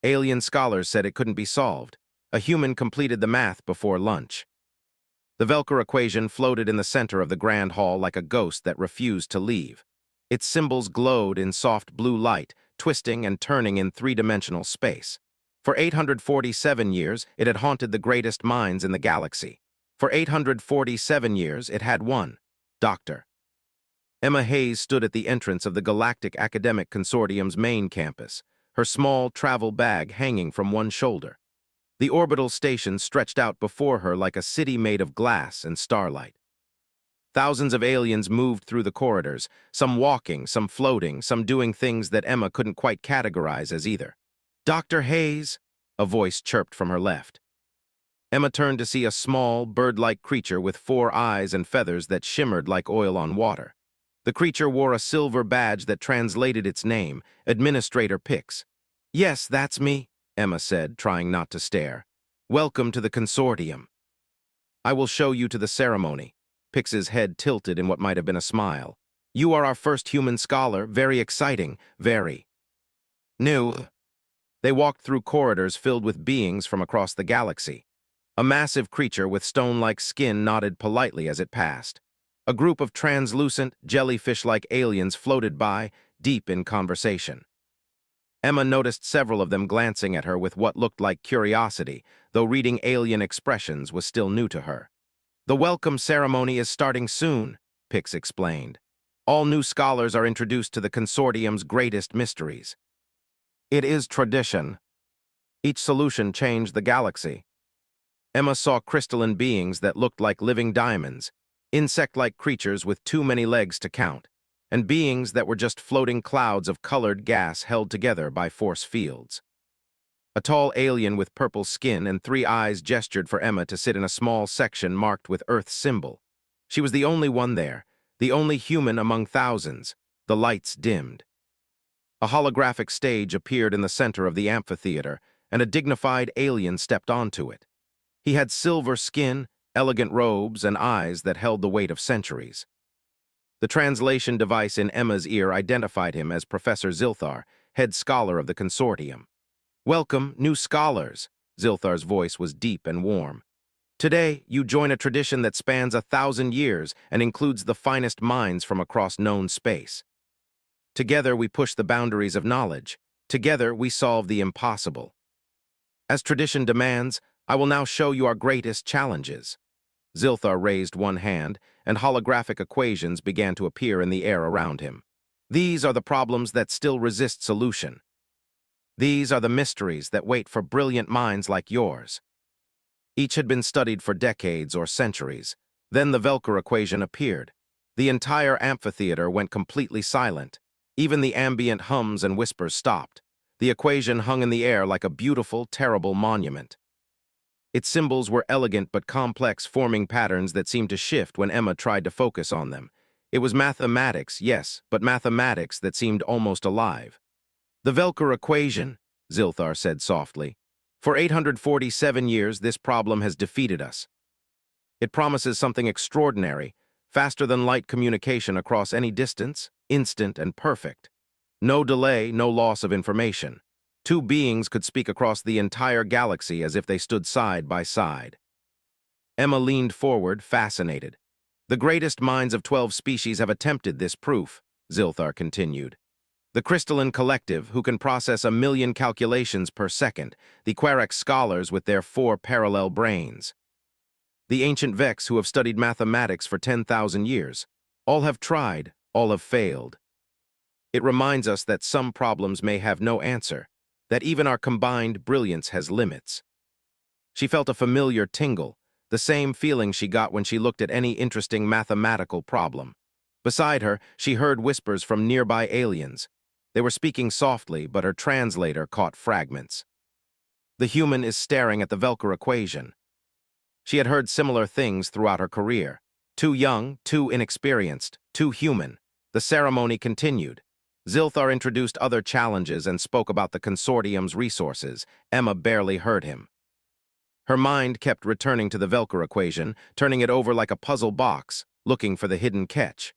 Alien scholars said it couldn't be solved. A human completed the math before lunch. The Velker equation floated in the center of the grand hall like a ghost that refused to leave. Its symbols glowed in soft blue light, twisting and turning in three-dimensional space. For 847 years, it had haunted the greatest minds in the galaxy. For 847 years, it had one, Dr. Emma Hayes stood at the entrance of the Galactic Academic Consortium's main campus, her small travel bag hanging from one shoulder. The orbital station stretched out before her like a city made of glass and starlight. Thousands of aliens moved through the corridors, some walking, some floating, some doing things that Emma couldn't quite categorize as either. "Dr. Hayes," a voice chirped from her left. Emma turned to see a small, bird-like creature with 4 eyes and feathers that shimmered like oil on water. The creature wore a silver badge that translated its name, Administrator Pix. "Yes, that's me," Emma said, trying not to stare. "Welcome to the consortium. I will show you to the ceremony." Pix's head tilted in what might have been a smile. "You are our first human scholar, very exciting, very new." They walked through corridors filled with beings from across the galaxy. A massive creature with stone-like skin nodded politely as it passed. A group of translucent, jellyfish-like aliens floated by, deep in conversation. Emma noticed several of them glancing at her with what looked like curiosity, though reading alien expressions was still new to her. "The welcome ceremony is starting soon," Pix explained. "All new scholars are introduced to the consortium's greatest mysteries. It is tradition. Each solution changed the galaxy." Emma saw crystalline beings that looked like living diamonds, insect-like creatures with too many legs to count, and beings that were just floating clouds of colored gas held together by force fields. A tall alien with purple skin and 3 eyes gestured for Emma to sit in a small section marked with Earth's symbol. She was the only one there, the only human among thousands. The lights dimmed. A holographic stage appeared in the center of the amphitheater, and a dignified alien stepped onto it. He had silver skin, elegant robes, and eyes that held the weight of centuries. The translation device in Emma's ear identified him as Professor Zilthar, head scholar of the consortium. "Welcome, new scholars," Zilthar's voice was deep and warm. "Today, you join a tradition that spans 1,000 years and includes the finest minds from across known space. Together, we push the boundaries of knowledge. Together, we solve the impossible. As tradition demands, I will now show you our greatest challenges." Zilthar raised one hand, and holographic equations began to appear in the air around him. "These are the problems that still resist solution. These are the mysteries that wait for brilliant minds like yours." Each had been studied for decades or centuries. Then the Velker equation appeared. The entire amphitheater went completely silent. Even the ambient hums and whispers stopped. The equation hung in the air like a beautiful, terrible monument. Its symbols were elegant but complex, forming patterns that seemed to shift when Emma tried to focus on them. It was mathematics, yes, but mathematics that seemed almost alive. "The Velker equation," Zilthar said softly. "For 847 years, this problem has defeated us. It promises something extraordinary, faster-than-light communication across any distance, instant and perfect. No delay, no loss of information. 2 beings could speak across the entire galaxy as if they stood side by side." Emma leaned forward, fascinated. "The greatest minds of 12 species have attempted this proof," Zilthar continued. "The crystalline collective, who can process 1,000,000 calculations per second, the Quarax scholars with their 4 parallel brains. The ancient Vex, who have studied mathematics for 10,000 years. All have tried, all have failed. It reminds us that some problems may have no answer, that even our combined brilliance has limits." She felt a familiar tingle, the same feeling she got when she looked at any interesting mathematical problem. Beside her, she heard whispers from nearby aliens. They were speaking softly, but her translator caught fragments. "The human is staring at the Velker equation." She had heard similar things throughout her career. Too young, too inexperienced, too human. The ceremony continued. Zilthar introduced other challenges and spoke about the consortium's resources. Emma barely heard him. Her mind kept returning to the Velker equation, turning it over like a puzzle box, looking for the hidden catch.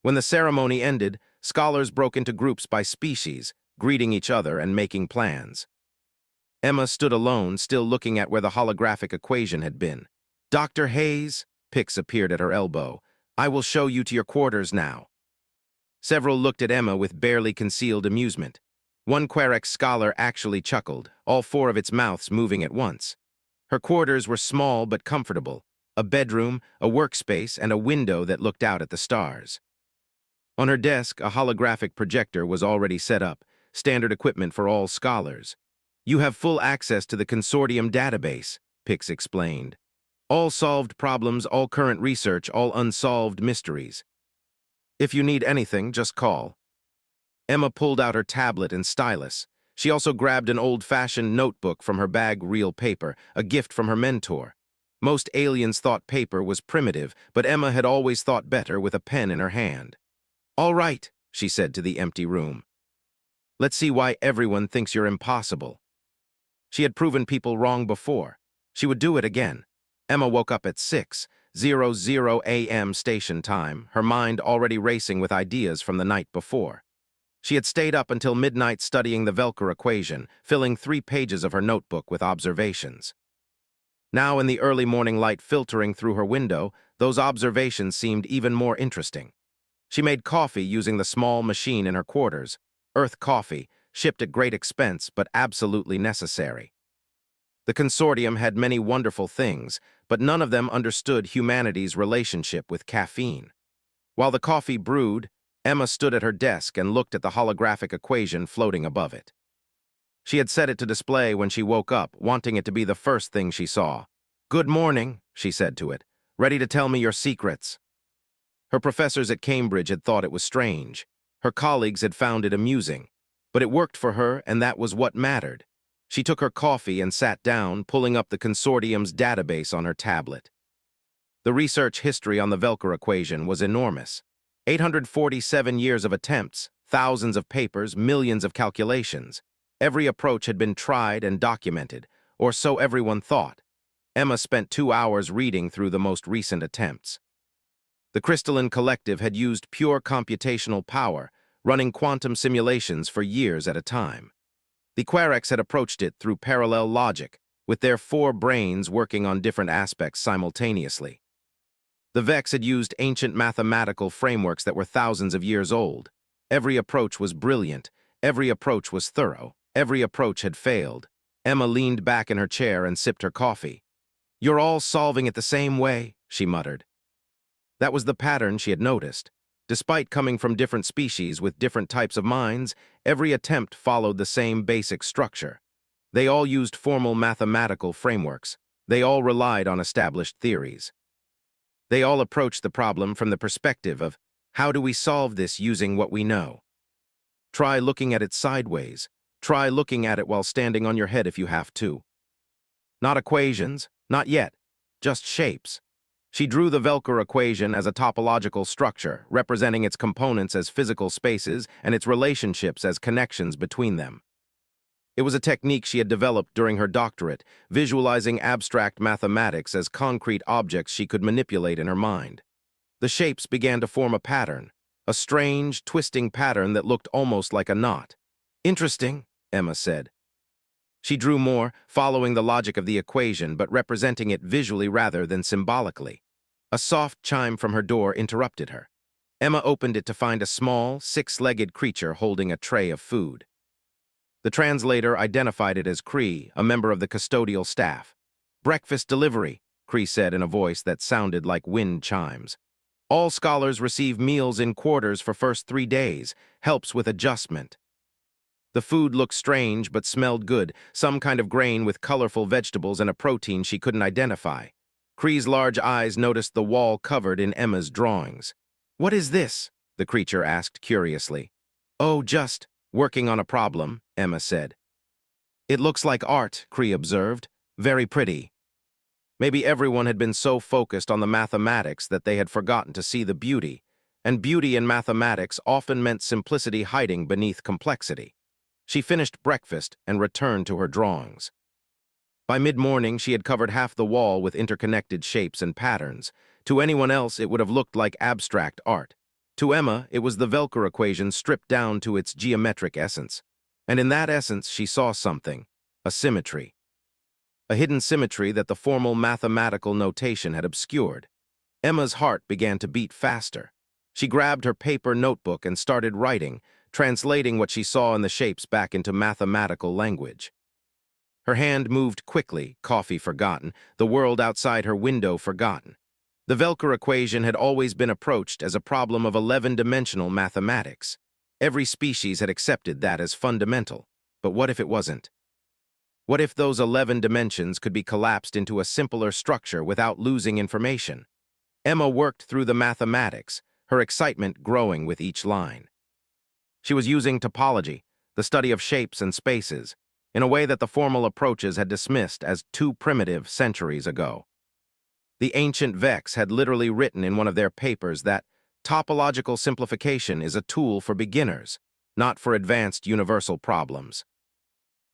When the ceremony ended, scholars broke into groups by species, greeting each other and making plans. Emma stood alone, still looking at where the holographic equation had been. "Dr. Hayes," Pix appeared at her elbow. "I will show you to your quarters now." Several looked at Emma with barely concealed amusement. One Querex scholar actually chuckled, all four of its mouths moving at once. Her quarters were small but comfortable, a bedroom, a workspace, and a window that looked out at the stars. On her desk, a holographic projector was already set up, standard equipment for all scholars. "You have full access to the consortium database," Pix explained. "All solved problems, all current research, all unsolved mysteries. If you need anything, just call." Emma pulled out her tablet and stylus. She also grabbed an old-fashioned notebook from her bag, real paper, a gift from her mentor. Most aliens thought paper was primitive, but Emma had always thought better with a pen in her hand. "All right," she said to the empty room. "Let's see why everyone thinks you're impossible." She had proven people wrong before. She would do it again. Emma woke up at 6:00 a.m. station time, her mind already racing with ideas from the night before. She had stayed up until midnight studying the Velker equation, filling 3 pages of her notebook with observations. Now, in the early morning light filtering through her window, those observations seemed even more interesting. She made coffee using the small machine in her quarters. Earth coffee, shipped at great expense, but absolutely necessary. The consortium had many wonderful things, but none of them understood humanity's relationship with caffeine. While the coffee brewed, Emma stood at her desk and looked at the holographic equation floating above it. She had set it to display when she woke up, wanting it to be the first thing she saw. "Good morning," she said to it. "Ready to tell me your secrets?" Her professors at Cambridge had thought it was strange. Her colleagues had found it amusing. But it worked for her, and that was what mattered. She took her coffee and sat down, pulling up the consortium's database on her tablet. The research history on the Velker equation was enormous. 847 years of attempts, thousands of papers, millions of calculations. Every approach had been tried and documented, or so everyone thought. Emma spent 2 hours reading through the most recent attempts. The Crystalline Collective had used pure computational power, running quantum simulations for years at a time. The Querex had approached it through parallel logic, with their 4 brains working on different aspects simultaneously. The Vex had used ancient mathematical frameworks that were thousands of years old. Every approach was brilliant, every approach was thorough, every approach had failed. Emma leaned back in her chair and sipped her coffee. "You're all solving it the same way," she muttered. That was the pattern she had noticed. Despite coming from different species with different types of minds, every attempt followed the same basic structure. They all used formal mathematical frameworks. They all relied on established theories. They all approached the problem from the perspective of, how do we solve this using what we know? Try looking at it sideways. Try looking at it while standing on your head if you have to. Not equations, not yet, just shapes. She drew the Velker equation as a topological structure, representing its components as physical spaces and its relationships as connections between them. It was a technique she had developed during her doctorate, visualizing abstract mathematics as concrete objects she could manipulate in her mind. The shapes began to form a pattern, a strange, twisting pattern that looked almost like a knot. "Interesting," Emma said. She drew more, following the logic of the equation, but representing it visually rather than symbolically. A soft chime from her door interrupted her. Emma opened it to find a small, 6-legged creature holding a tray of food. The translator identified it as Cree, a member of the custodial staff. "Breakfast delivery," Cree said in a voice that sounded like wind chimes. "All scholars receive meals in quarters for first 3 days. Helps with adjustment." The food looked strange but smelled good, some kind of grain with colorful vegetables and a protein she couldn't identify. Cree's large eyes noticed the wall covered in Emma's drawings. "What is this?" the creature asked curiously. "Oh, just working on a problem," Emma said. "It looks like art," Cree observed. "Very pretty." Maybe everyone had been so focused on the mathematics that they had forgotten to see the beauty, and beauty in mathematics often meant simplicity hiding beneath complexity. She finished breakfast and returned to her drawings. By mid-morning, she had covered half the wall with interconnected shapes and patterns. To anyone else, it would have looked like abstract art. To Emma, it was the Velker equation stripped down to its geometric essence. And in that essence, she saw something, a symmetry. A hidden symmetry that the formal mathematical notation had obscured. Emma's heart began to beat faster. She grabbed her paper notebook and started writing, translating what she saw in the shapes back into mathematical language. Her hand moved quickly, coffee forgotten, the world outside her window forgotten. The Velker equation had always been approached as a problem of 11-dimensional mathematics. Every species had accepted that as fundamental. But what if it wasn't? What if those 11 dimensions could be collapsed into a simpler structure without losing information? Emma worked through the mathematics, her excitement growing with each line. She was using topology, the study of shapes and spaces, in a way that the formal approaches had dismissed as too primitive centuries ago. The ancient Vex had literally written in one of their papers that topological simplification is a tool for beginners, not for advanced universal problems.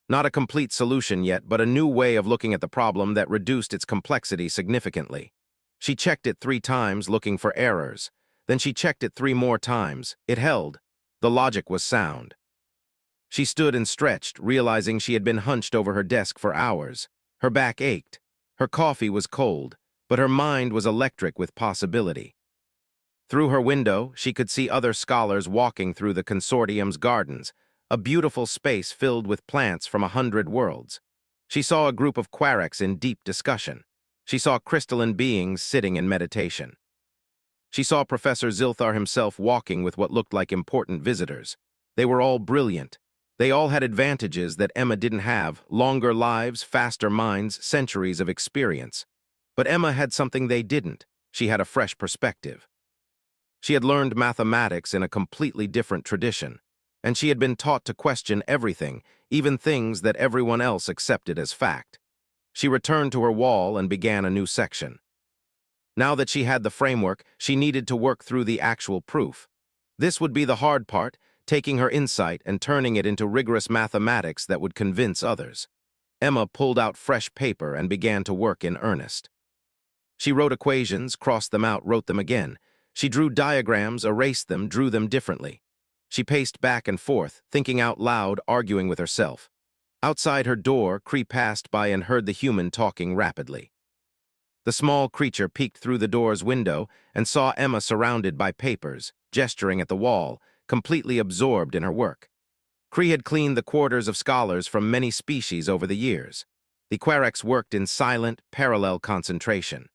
Not a complete solution yet, but a new way of looking at the problem that reduced its complexity significantly. She checked it 3 times, looking for errors. Then she checked it 3 more times. It held. The logic was sound. She stood and stretched, realizing she had been hunched over her desk for hours. Her back ached. Her coffee was cold, but her mind was electric with possibility. Through her window, she could see other scholars walking through the consortium's gardens, a beautiful space filled with plants from 100 worlds. She saw a group of quarks in deep discussion. She saw crystalline beings sitting in meditation. She saw Professor Zilthar himself walking with what looked like important visitors. They were all brilliant. They all had advantages that Emma didn't have: longer lives, faster minds, centuries of experience. But Emma had something they didn't. She had a fresh perspective. She had learned mathematics in a completely different tradition, and she had been taught to question everything, even things that everyone else accepted as fact. She returned to her wall and began a new section. Now that she had the framework, she needed to work through the actual proof. This would be the hard part, taking her insight and turning it into rigorous mathematics that would convince others. Emma pulled out fresh paper and began to work in earnest. She wrote equations, crossed them out, wrote them again. She drew diagrams, erased them, drew them differently. She paced back and forth, thinking out loud, arguing with herself. Outside her door, Cree passed by and heard the human talking rapidly. The small creature peeked through the door's window and saw Emma surrounded by papers, gesturing at the wall, completely absorbed in her work. Cree had cleaned the quarters of scholars from many species over the years. The quarks worked in silent, parallel concentration.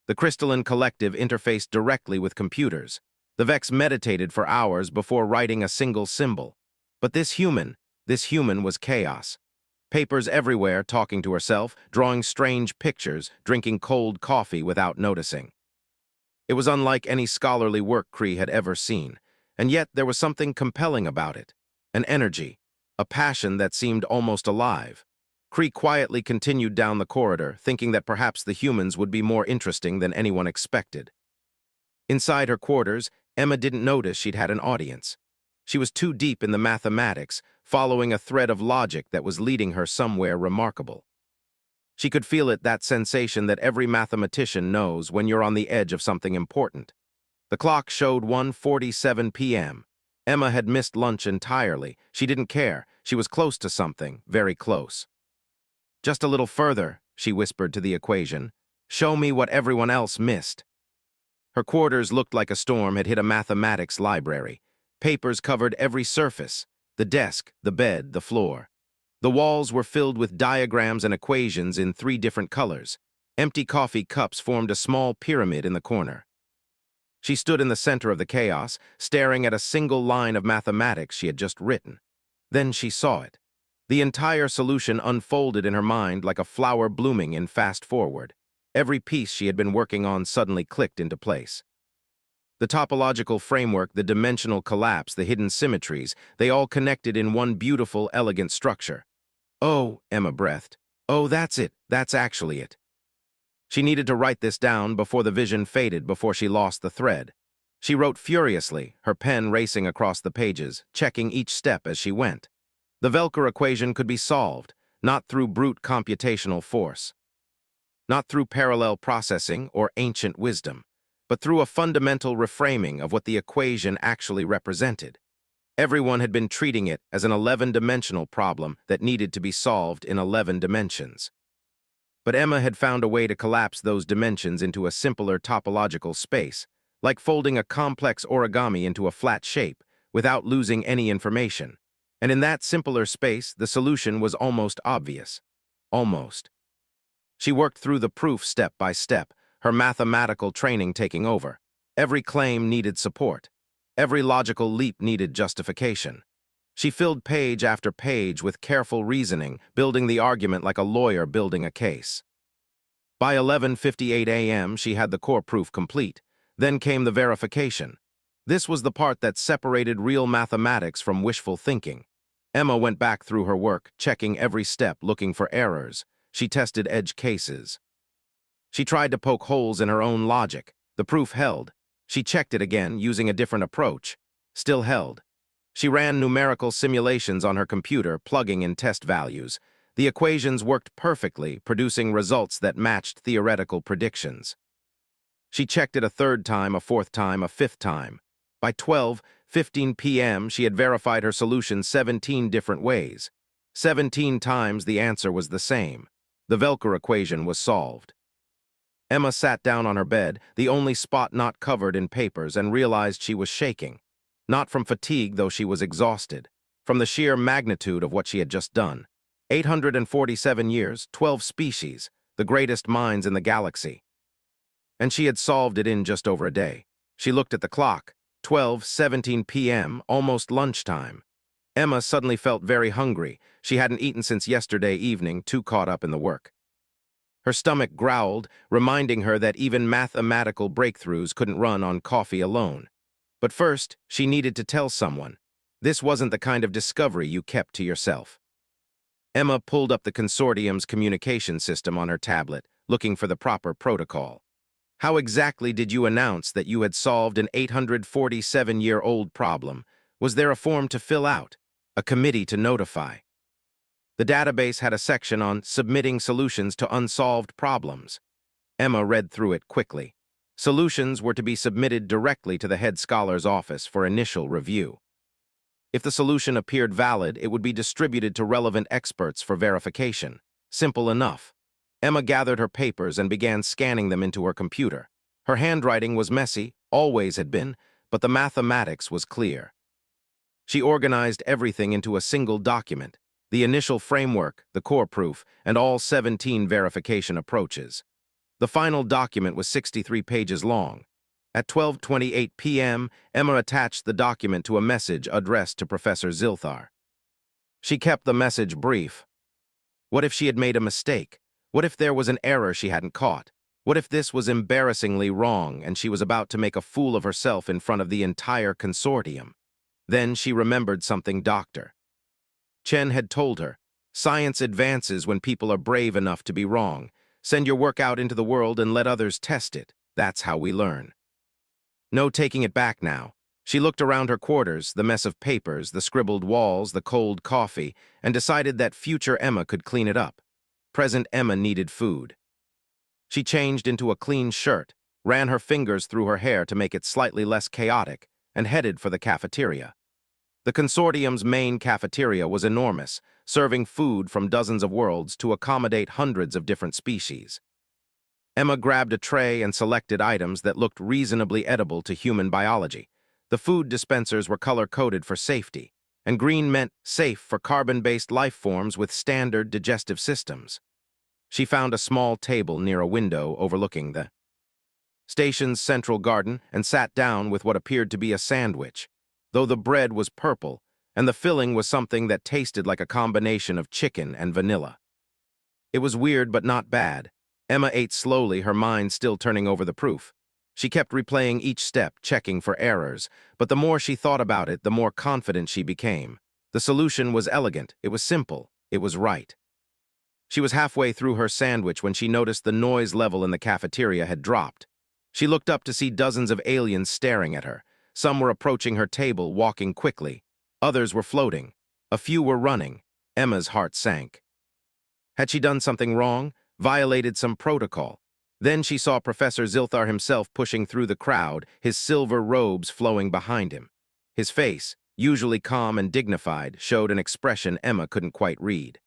The crystalline collective interfaced directly with computers. The Vex meditated for hours before writing a single symbol. But this human was chaos. Papers everywhere, talking to herself, drawing strange pictures, drinking cold coffee without noticing. It was unlike any scholarly work Cree had ever seen, and yet there was something compelling about it. An energy, a passion that seemed almost alive. Cree quietly continued down the corridor, thinking that perhaps the humans would be more interesting than anyone expected. Inside her quarters, Emma didn't notice she'd had an audience. She was too deep in the mathematics, following a thread of logic that was leading her somewhere remarkable. She could feel it, that sensation that every mathematician knows when you're on the edge of something important. The clock showed 1:47 p.m. Emma had missed lunch entirely. She didn't care. She was close to something, very close. "Just a little further," she whispered to the equation. "Show me what everyone else missed." Her quarters looked like a storm had hit a mathematics library. Papers covered every surface: the desk, the bed, the floor. The walls were filled with diagrams and equations in 3 different colors. Empty coffee cups formed a small pyramid in the corner. She stood in the center of the chaos, staring at a single line of mathematics she had just written. Then she saw it. The entire solution unfolded in her mind like a flower blooming in fast forward. Every piece she had been working on suddenly clicked into place. The topological framework, the dimensional collapse, the hidden symmetries, they all connected in one beautiful, elegant structure. "Oh," Emma breathed. "Oh, that's it. That's actually it." She needed to write this down before the vision faded, before she lost the thread. She wrote furiously, her pen racing across the pages, checking each step as she went. The Velker equation could be solved, not through brute computational force, not through parallel processing or ancient wisdom, but through a fundamental reframing of what the equation actually represented. Everyone had been treating it as an 11-dimensional problem that needed to be solved in 11 dimensions. But Emma had found a way to collapse those dimensions into a simpler topological space, like folding a complex origami into a flat shape, without losing any information. And in that simpler space, the solution was almost obvious. Almost. She worked through the proof step by step, her mathematical training taking over. Every claim needed support. Every logical leap needed justification. She filled page after page with careful reasoning, building the argument like a lawyer building a case. By 11:58 a.m., she had the core proof complete. Then came the verification. This was the part that separated real mathematics from wishful thinking. Emma went back through her work, checking every step, looking for errors. She tested edge cases. She tried to poke holes in her own logic. The proof held. She checked it again, using a different approach. Still held. She ran numerical simulations on her computer, plugging in test values. The equations worked perfectly, producing results that matched theoretical predictions. She checked it a third time, a fourth time, a fifth time. By 12:15 p.m., she had verified her solution 17 different ways. 17 times the answer was the same. The Velker equation was solved. Emma sat down on her bed, the only spot not covered in papers, and realized she was shaking. Not from fatigue, though she was exhausted. From the sheer magnitude of what she had just done. 847 years, 12 species, the greatest minds in the galaxy. And she had solved it in just over a day. She looked at the clock. 12:17 p.m., almost lunchtime. Emma suddenly felt very hungry. She hadn't eaten since yesterday evening, too caught up in the work. Her stomach growled, reminding her that even mathematical breakthroughs couldn't run on coffee alone. But first, she needed to tell someone. This wasn't the kind of discovery you kept to yourself. Emma pulled up the consortium's communication system on her tablet, looking for the proper protocol. How exactly did you announce that you had solved an 847-year-old problem? Was there a form to fill out? A committee to notify? The database had a section on submitting solutions to unsolved problems. Emma read through it quickly. Solutions were to be submitted directly to the head scholar's office for initial review. If the solution appeared valid, it would be distributed to relevant experts for verification. Simple enough. Emma gathered her papers and began scanning them into her computer. Her handwriting was messy, always had been, but the mathematics was clear. She organized everything into a single document, the initial framework, the core proof, and all 17 verification approaches. The final document was 63 pages long. At 12:28 p.m., Emma attached the document to a message addressed to Professor Zilthar. She kept the message brief. What if she had made a mistake? What if there was an error she hadn't caught? What if this was embarrassingly wrong and she was about to make a fool of herself in front of the entire consortium? Then she remembered something Dr. Chen had told her. Science advances when people are brave enough to be wrong. Send your work out into the world and let others test it. That's how we learn. No taking it back now. She looked around her quarters, the mess of papers, the scribbled walls, the cold coffee, and decided that future Emma could clean it up. Present Emma needed food. She changed into a clean shirt, ran her fingers through her hair to make it slightly less chaotic, and headed for the cafeteria. The consortium's main cafeteria was enormous, serving food from dozens of worlds to accommodate hundreds of different species. Emma grabbed a tray and selected items that looked reasonably edible to human biology. The food dispensers were color-coded for safety, and green meant safe for carbon-based life forms with standard digestive systems. She found a small table near a window overlooking the station's central garden and sat down with what appeared to be a sandwich, though the bread was purple, and the filling was something that tasted like a combination of chicken and vanilla. It was weird but not bad. Emma ate slowly, her mind still turning over the proof. She kept replaying each step, checking for errors, but the more she thought about it, the more confident she became. The solution was elegant, it was simple, it was right. She was halfway through her sandwich when she noticed the noise level in the cafeteria had dropped. She looked up to see dozens of aliens staring at her. Some were approaching her table, walking quickly. Others were floating. A few were running. Emma's heart sank. Had she done something wrong? Violated some protocol? Then she saw Professor Zilthar himself pushing through the crowd, his silver robes flowing behind him. His face, usually calm and dignified, showed an expression Emma couldn't quite read.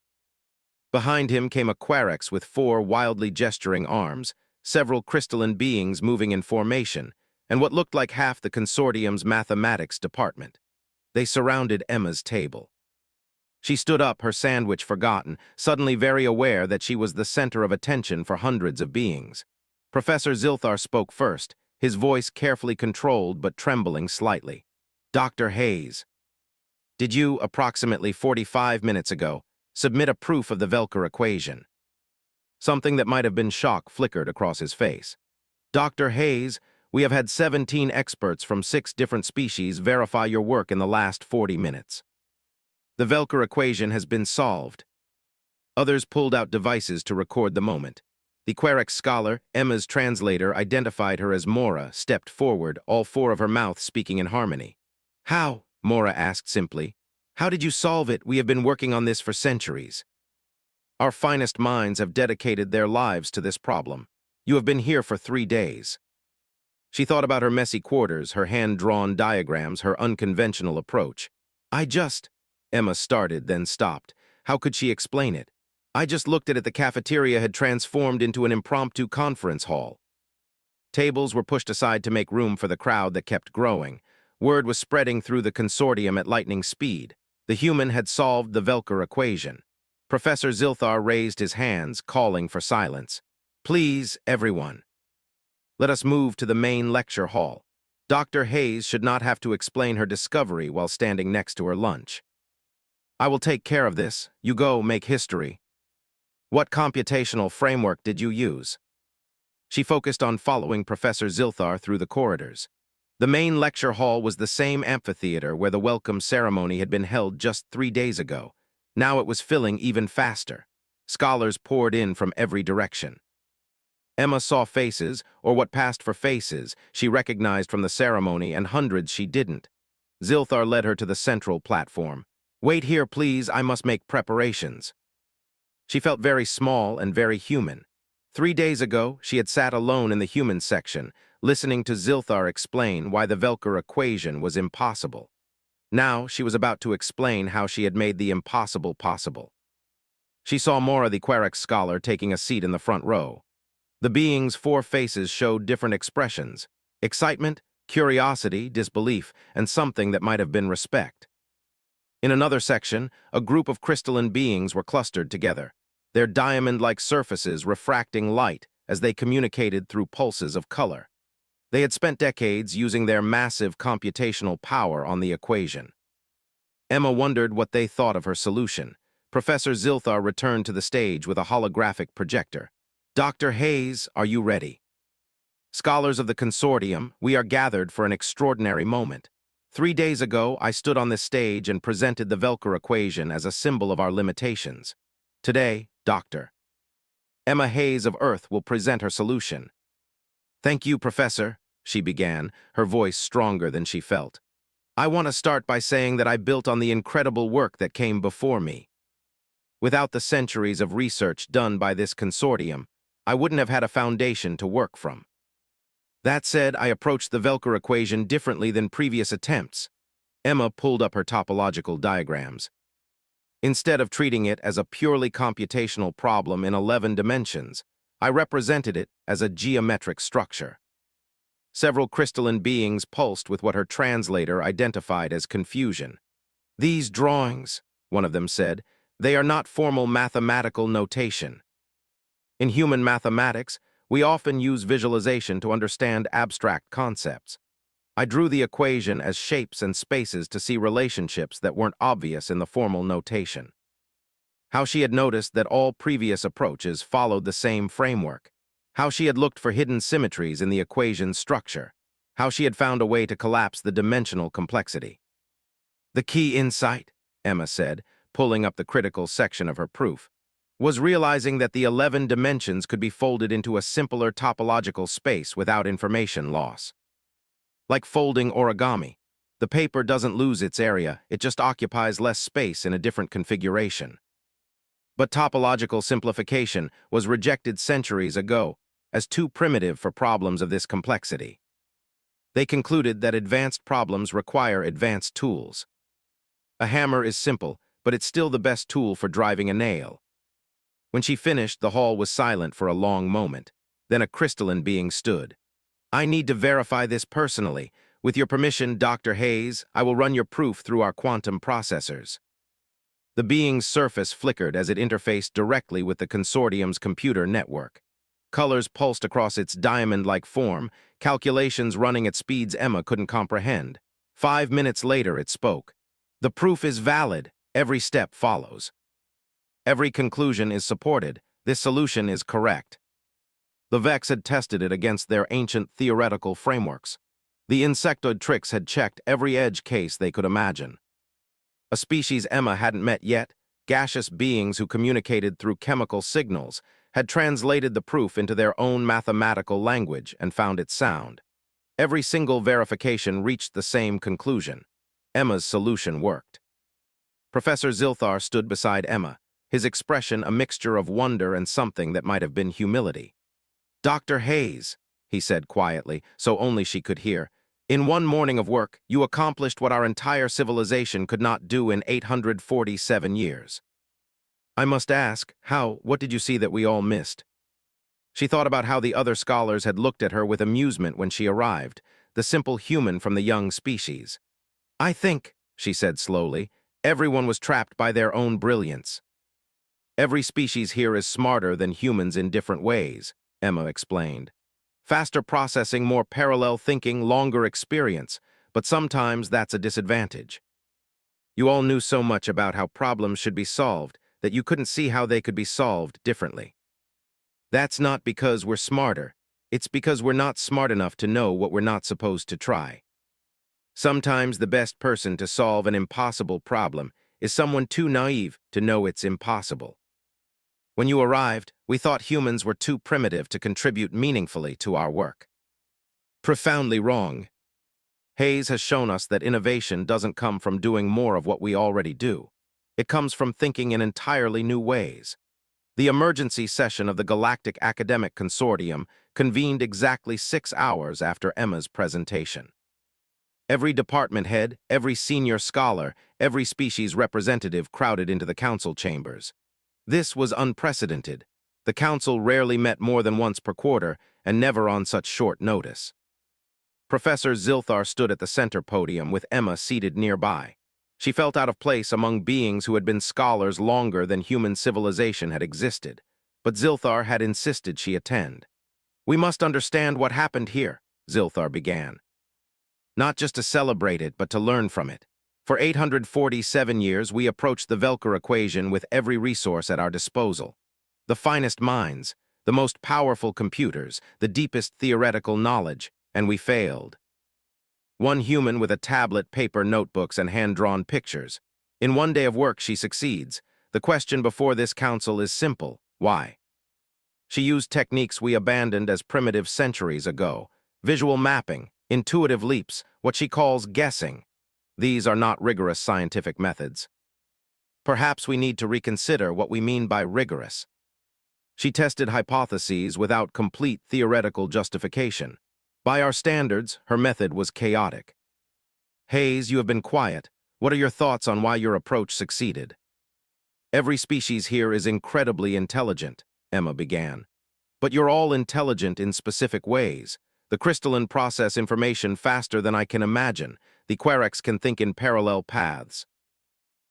Behind him came a Quarex with 4 wildly gesturing arms, several crystalline beings moving in formation, and what looked like half the consortium's mathematics department. They surrounded Emma's table. She stood up, her sandwich forgotten, suddenly very aware that she was the center of attention for hundreds of beings. Professor Zilthar spoke first, his voice carefully controlled but trembling slightly. "Dr. Hayes, did you, approximately 45 minutes ago, submit a proof of the Velker equation?" Something that might have been shock flickered across his face. "Dr. Hayes, we have had 17 experts from 6 different species verify your work in the last 40 minutes. The Velker equation has been solved." Others pulled out devices to record the moment. The Querex scholar, Emma's translator, identified her as Mora, stepped forward, all 4 of her mouths speaking in harmony. "How?" Mora asked simply. "How did you solve it? We have been working on this for centuries. Our finest minds have dedicated their lives to this problem. You have been here for 3 days." She thought about her messy quarters, her hand-drawn diagrams, her unconventional approach. Emma started, then stopped. How could she explain it? "I just looked at it. The cafeteria had transformed into an impromptu conference hall." Tables were pushed aside to make room for the crowd that kept growing. Word was spreading through the consortium at lightning speed. The human had solved the Velker equation. Professor Zilthar raised his hands, calling for silence. "Please, everyone. Let us move to the main lecture hall. Dr. Hayes should not have to explain her discovery while standing next to her lunch. I will take care of this. You go make history." "What computational framework did you use?" She focused on following Professor Zilthar through the corridors. The main lecture hall was the same amphitheater where the welcome ceremony had been held just 3 days ago. Now it was filling even faster. Scholars poured in from every direction. Emma saw faces, or what passed for faces, she recognized from the ceremony, and hundreds she didn't. Zilthar led her to the central platform. "Wait here, please. I must make preparations." She felt very small and very human. 3 days ago, she had sat alone in the human section, listening to Zilthar explain why the Velker equation was impossible. Now, she was about to explain how she had made the impossible possible. She saw Mora, the Querex scholar, taking a seat in the front row. The being's 4 faces showed different expressions: excitement, curiosity, disbelief, and something that might have been respect. In another section, a group of crystalline beings were clustered together, their diamond-like surfaces refracting light as they communicated through pulses of color. They had spent decades using their massive computational power on the equation. Emma wondered what they thought of her solution. Professor Zilthar returned to the stage with a holographic projector. "Dr. Hayes, are you ready? Scholars of the consortium, we are gathered for an extraordinary moment. 3 days ago, I stood on this stage and presented the Velker equation as a symbol of our limitations. Today, Dr. Emma Hayes of Earth will present her solution." "Thank you, Professor," she began, her voice stronger than she felt. "I want to start by saying that I built on the incredible work that came before me. Without the centuries of research done by this consortium, I wouldn't have had a foundation to work from. That said, I approached the Velker equation differently than previous attempts." Emma pulled up her topological diagrams. "Instead of treating it as a purely computational problem in 11 dimensions, I represented it as a geometric structure." Several crystalline beings pulsed with what her translator identified as confusion. "These drawings," one of them said, "they are not formal mathematical notation. In human mathematics, we often use visualization to understand abstract concepts. I drew the equation as shapes and spaces to see relationships that weren't obvious in the formal notation." How she had noticed that all previous approaches followed the same framework. How she had looked for hidden symmetries in the equation's structure. How she had found a way to collapse the dimensional complexity. "The key insight," Emma said, pulling up the critical section of her proof, "was realizing that the 11 dimensions could be folded into a simpler topological space without information loss. Like folding origami, the paper doesn't lose its area, it just occupies less space in a different configuration. But topological simplification was rejected centuries ago as too primitive for problems of this complexity. They concluded that advanced problems require advanced tools. A hammer is simple, but it's still the best tool for driving a nail. When she finished, the hall was silent for a long moment. Then a crystalline being stood. I need to verify this personally. With your permission, Dr. Hayes, I will run your proof through our quantum processors. The being's surface flickered as it interfaced directly with the consortium's computer network. Colors pulsed across its diamond-like form, calculations running at speeds Emma couldn't comprehend. 5 minutes later, it spoke. The proof is valid. Every step follows. Every conclusion is supported. This solution is correct. The Vex had tested it against their ancient theoretical frameworks. The insectoid tricks had checked every edge case they could imagine. A species Emma hadn't met yet, gaseous beings who communicated through chemical signals, had translated the proof into their own mathematical language and found it sound. Every single verification reached the same conclusion. Emma's solution worked. Professor Zilthar stood beside Emma, his expression a mixture of wonder and something that might have been humility. Dr. Hayes, he said quietly, so only she could hear, in one morning of work, you accomplished what our entire civilization could not do in 847 years. I must ask, what did you see that we all missed? She thought about how the other scholars had looked at her with amusement when she arrived, the simple human from the young species. I think, she said slowly, everyone was trapped by their own brilliance. Every species here is smarter than humans in different ways, Emma explained. Faster processing, more parallel thinking, longer experience, but sometimes that's a disadvantage. You all knew so much about how problems should be solved that you couldn't see how they could be solved differently. That's not because we're smarter, it's because we're not smart enough to know what we're not supposed to try. Sometimes the best person to solve an impossible problem is someone too naive to know it's impossible. When you arrived, we thought humans were too primitive to contribute meaningfully to our work. Profoundly wrong. Hayes has shown us that innovation doesn't come from doing more of what we already do. It comes from thinking in entirely new ways. The emergency session of the Galactic Academic Consortium convened exactly 6 hours after Emma's presentation. Every department head, every senior scholar, every species representative crowded into the council chambers. This was unprecedented. The council rarely met more than once per quarter, and never on such short notice. Professor Zilthar stood at the center podium with Emma seated nearby. She felt out of place among beings who had been scholars longer than human civilization had existed, but Zilthar had insisted she attend. We must understand what happened here, Zilthar began. Not just to celebrate it, but to learn from it. For 847 years, we approached the Velker equation with every resource at our disposal. The finest minds, the most powerful computers, the deepest theoretical knowledge, and we failed. One human with a tablet, paper, notebooks, and hand-drawn pictures. In one day of work, she succeeds. The question before this council is simple. Why? She used techniques we abandoned as primitive centuries ago. Visual mapping, intuitive leaps, what she calls guessing. These are not rigorous scientific methods. Perhaps we need to reconsider what we mean by rigorous. She tested hypotheses without complete theoretical justification. By our standards, her method was chaotic. Hayes, you have been quiet. What are your thoughts on why your approach succeeded? Every species here is incredibly intelligent, Emma began. But you're all intelligent in specific ways. The crystalline process information faster than I can imagine. The Querex can think in parallel paths.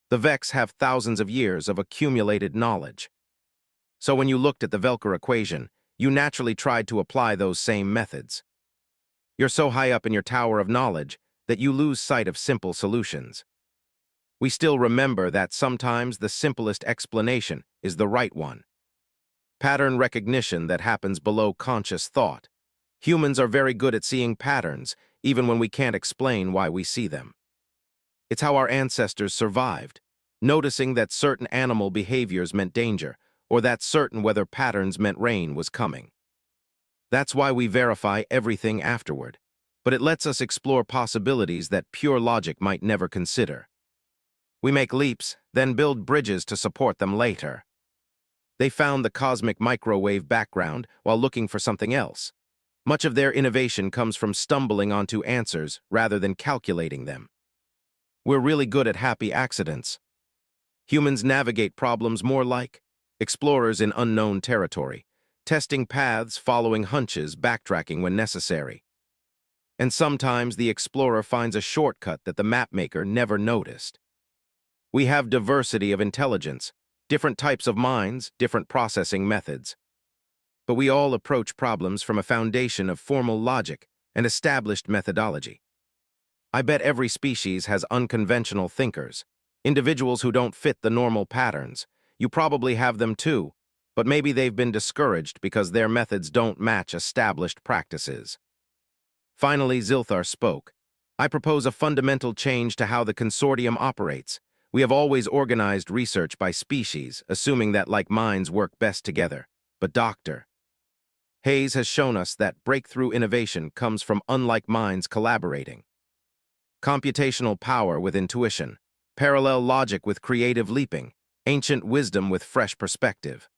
The Vex have thousands of years of accumulated knowledge. So when you looked at the Velker equation, you naturally tried to apply those same methods. You're so high up in your tower of knowledge that you lose sight of simple solutions. We still remember that sometimes the simplest explanation is the right one. Pattern recognition that happens below conscious thought. Humans are very good at seeing patterns, even when we can't explain why we see them. It's how our ancestors survived, noticing that certain animal behaviors meant danger, or that certain weather patterns meant rain was coming. That's why we verify everything afterward, but it lets us explore possibilities that pure logic might never consider. We make leaps, then build bridges to support them later. They found the cosmic microwave background while looking for something else. Much of their innovation comes from stumbling onto answers rather than calculating them. We're really good at happy accidents. Humans navigate problems more like explorers in unknown territory, testing paths, following hunches, backtracking when necessary. And sometimes the explorer finds a shortcut that the mapmaker never noticed. We have diversity of intelligence, different types of minds, different processing methods. But we all approach problems from a foundation of formal logic and established methodology. I bet every species has unconventional thinkers, individuals who don't fit the normal patterns. You probably have them too, but maybe they've been discouraged because their methods don't match established practices. Finally, Zilthar spoke. I propose a fundamental change to how the consortium operates. We have always organized research by species, assuming that like minds work best together. But Dr. Hayes has shown us that breakthrough innovation comes from unlike minds collaborating. Computational power with intuition, parallel logic with creative leaping, ancient wisdom with fresh perspective.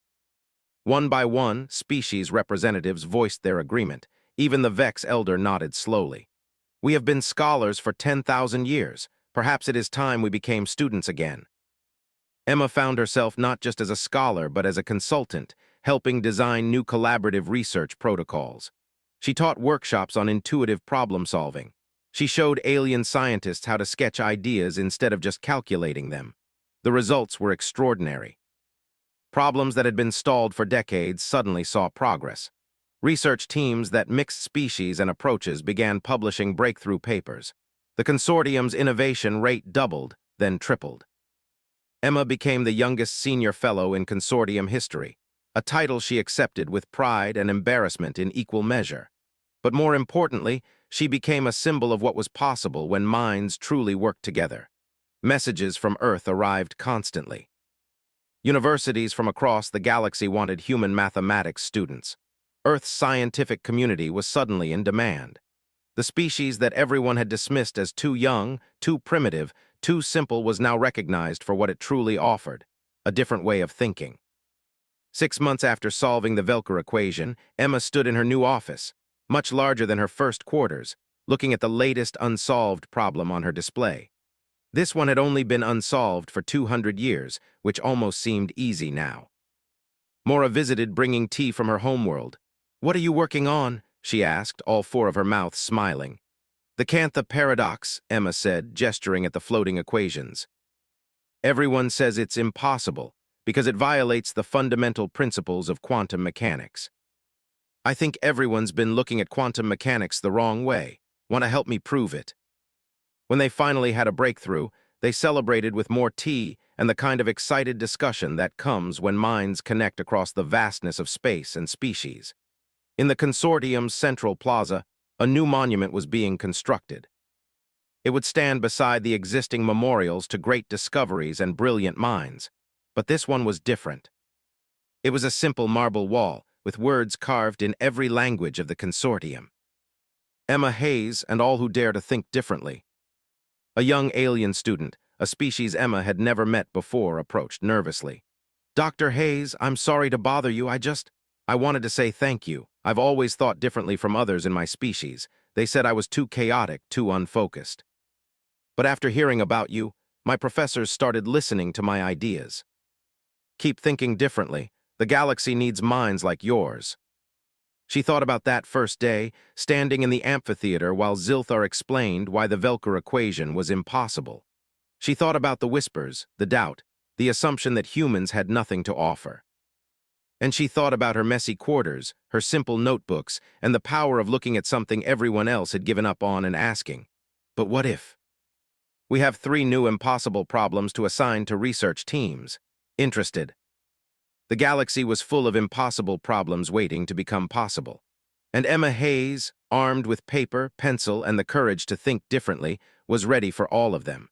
One by one, species representatives voiced their agreement. Even the Vex elder nodded slowly. We have been scholars for 10,000 years. Perhaps it is time we became students again. Emma found herself not just as a scholar, but as a consultant, helping design new collaborative research protocols. She taught workshops on intuitive problem-solving. She showed alien scientists how to sketch ideas instead of just calculating them. The results were extraordinary. Problems that had been stalled for decades suddenly saw progress. Research teams that mixed species and approaches began publishing breakthrough papers. The consortium's innovation rate doubled, then tripled. Emma became the youngest senior fellow in consortium history, a title she accepted with pride and embarrassment in equal measure. But more importantly, she became a symbol of what was possible when minds truly worked together. Messages from Earth arrived constantly. Universities from across the galaxy wanted human mathematics students. Earth's scientific community was suddenly in demand. The species that everyone had dismissed as too young, too primitive, too simple was now recognized for what it truly offered, a different way of thinking. 6 months after solving the Velker equation, Emma stood in her new office, much larger than her first quarters, looking at the latest unsolved problem on her display. This one had only been unsolved for 200 years, which almost seemed easy now. Mora visited, bringing tea from her homeworld. "What are you working on?" she asked, all four of her mouths smiling. "The Cantha paradox," Emma said, gesturing at the floating equations. "Everyone says it's impossible, because it violates the fundamental principles of quantum mechanics. I think everyone's been looking at quantum mechanics the wrong way. Want to help me prove it?" When they finally had a breakthrough, they celebrated with more tea and the kind of excited discussion that comes when minds connect across the vastness of space and species. In the consortium's central plaza, a new monument was being constructed. It would stand beside the existing memorials to great discoveries and brilliant minds, but this one was different. It was a simple marble wall with words carved in every language of the consortium. Emma Hayes and all who dare to think differently. A young alien student, a species Emma had never met before, approached nervously. "Dr. Hayes, I'm sorry to bother you. I wanted to say thank you. I've always thought differently from others in my species. They said I was too chaotic, too unfocused. But after hearing about you, my professors started listening to my ideas. Keep thinking differently. The galaxy needs minds like yours." She thought about that first day, standing in the amphitheater while Zilthar explained why the Velker equation was impossible. She thought about the whispers, the doubt, the assumption that humans had nothing to offer. And she thought about her messy quarters, her simple notebooks, and the power of looking at something everyone else had given up on and asking, "But what if?" We have 3 new impossible problems to assign to research teams. Interested? The galaxy was full of impossible problems waiting to become possible. And Emma Hayes, armed with paper, pencil, and the courage to think differently, was ready for all of them.